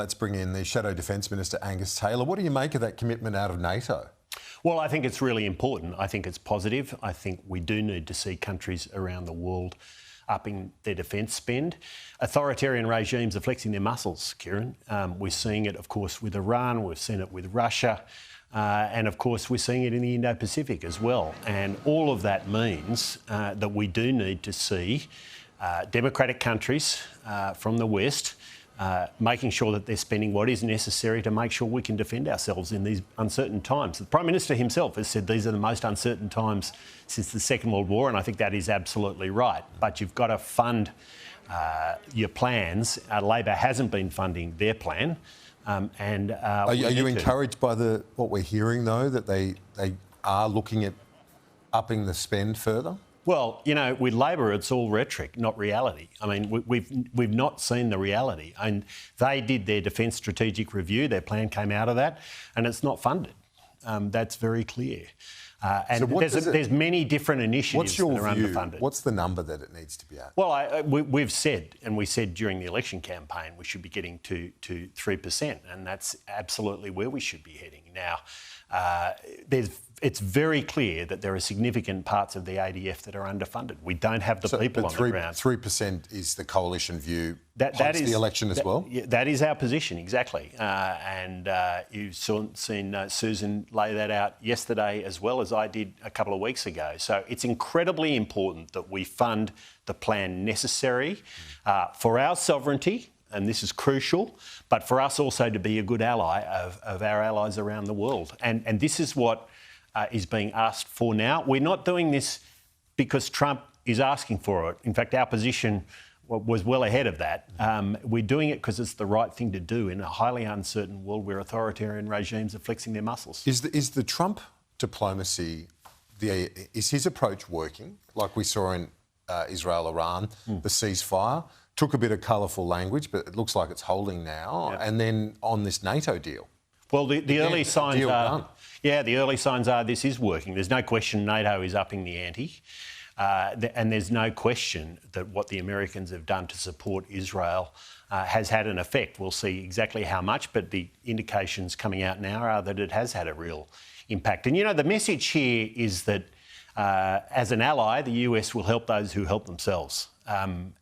let's bring in the Shadow Defence Minister Angus Taylor. What do you make of that commitment out of NATO? Well, I think it's really important. I think it's positive. I think we do need to see countries around the world upping their defence spend. Authoritarian regimes are flexing their muscles, Kieran. We're seeing it, of course, with Iran. We've seen it with Russia. And, of course, we're seeing it in the Indo-Pacific as well. And all of that means that we do need to see democratic countries from the West making sure that they're spending what is necessary to make sure we can defend ourselves in these uncertain times. The Prime Minister himself has said these are the most uncertain times since the Second World War, and I think that is absolutely right. But you've got to fund your plans. Labor hasn't been funding their plan. Are you encouraged by what we're hearing, though, that they are looking at upping the spend further? Well, you know, with Labor, it's all rhetoric, not reality. I mean, we've not seen the reality. And they did their Defence Strategic Review. Their plan came out of that, and it's not funded. That's very clear. And so there's many different initiatives that are underfunded. What's the number that it needs to be at? Well, we've said, and we said during the election campaign, we should be getting to 3%, and that's absolutely where we should be heading. Now, it's very clear that there are significant parts of the ADF that are underfunded. We don't have the people on the ground. 3% is the coalition view post the election as well? That is our position, exactly. And you've seen Susan lay that out yesterday as well as I did a couple of weeks ago. So it's incredibly important that we fund the plan necessary for our sovereignty, and this is crucial, but for us also to be a good ally of our allies around the world. And this is what is being asked for now. We're not doing this because Trump is asking for it. In fact, our position was well ahead of that. We're doing it because it's the right thing to do in a highly uncertain world where authoritarian regimes are flexing their muscles. Is the Trump diplomacy, is his approach working? Like we saw in Israel-Iran, the ceasefire took a bit of colourful language, but it looks like it's holding now. Yeah. And then on this NATO deal. Well, the early signs are... Yeah, the early signs are this is working. There's no question NATO is upping the ante. And there's no question that what the Americans have done to support Israel has had an effect. We'll see exactly how much, but the indications coming out now are that it has had a real impact. And, you know, the message here is that as an ally, the US will help those who help themselves.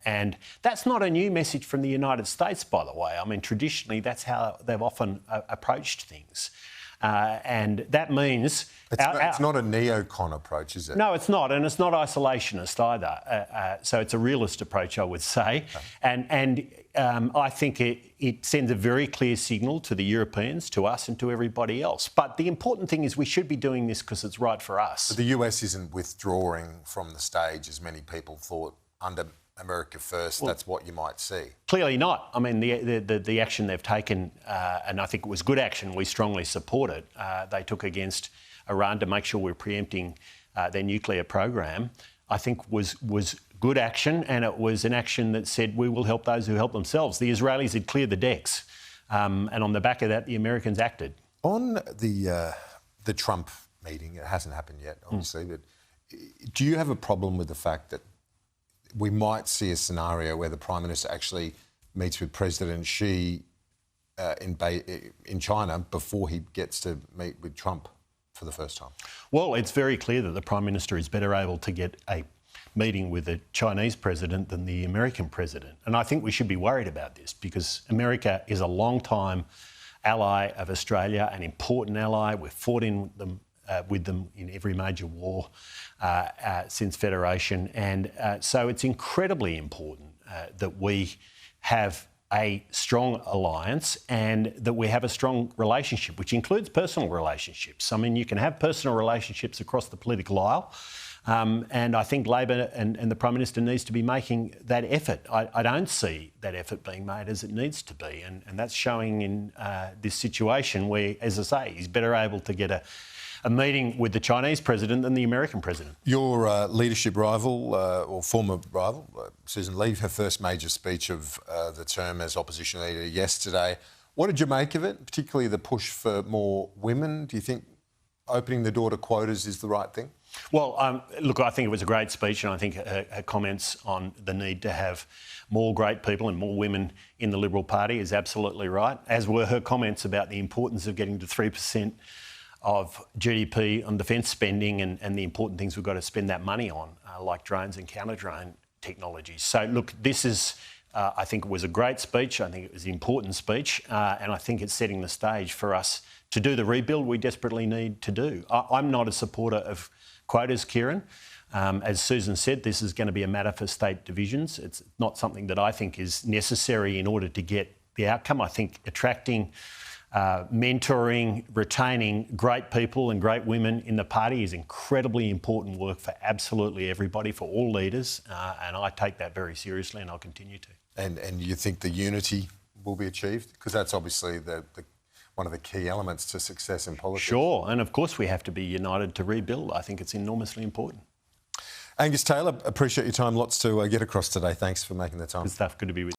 And that's not a new message from the United States, by the way. I mean, traditionally, that's how they've often approached things. And that means... It's not a neocon approach, is it? No, it's not. And it's not isolationist either. So it's a realist approach, I would say. Okay. And I think it sends a very clear signal to the Europeans, to us and to everybody else. But the important thing is we should be doing this because it's right for us. But the US isn't withdrawing from the stage, as many people thought, under America First. Well, that's what you might see. Clearly not. I mean, the action they've taken, and I think it was good action, we strongly support it, they took against Iran to make sure we're preempting their nuclear program, I think was good action, and it was an action that said we will help those who help themselves. The Israelis had cleared the decks, and on the back of that, the Americans acted. On the Trump meeting, it hasn't happened yet, obviously, but do you have a problem with the fact that we might see a scenario where the Prime Minister actually meets with President Xi in China before he gets to meet with Trump for the first time? Well, it's very clear that the Prime Minister is better able to get a meeting with the Chinese president than the American president. And I think we should be worried about this because America is a long-time ally of Australia, an important ally. We've fought with them in every major war since Federation. And so it's incredibly important that we have a strong alliance and that we have a strong relationship, which includes personal relationships. I mean, you can have personal relationships across the political aisle. And I think Labor and the Prime Minister needs to be making that effort. I don't see that effort being made as it needs to be. And that's showing in this situation where, as I say, he's better able to get a meeting with the Chinese president than the American president. Your leadership rival, or former rival, Susan Lee, her first major speech of the term as opposition leader yesterday. What did you make of it, particularly the push for more women? Do you think opening the door to quotas is the right thing? Well, look, I think it was a great speech, and I think her comments on the need to have more great people and more women in the Liberal Party is absolutely right, as were her comments about the importance of getting to 3% of GDP on defence spending and the important things we've got to spend that money on, like drones and counter-drone technologies. So, look, this is, I think it was a great speech. I think it was an important speech, and I think it's setting the stage for us to do the rebuild we desperately need to do. I'm not a supporter of quotas, Kieran. As Susan said, this is going to be a matter for state divisions. It's not something that I think is necessary in order to get the outcome. I think attracting, mentoring, retaining great people and great women in the party is incredibly important work for absolutely everybody, for all leaders, and I take that very seriously and I'll continue to. And you think the unity will be achieved? Because that's obviously one of the key elements to success in politics. Sure, and of course we have to be united to rebuild. I think it's enormously important. Angus Taylor, appreciate your time. Lots to get across today. Thanks for making the time. Good stuff. Good to be with you.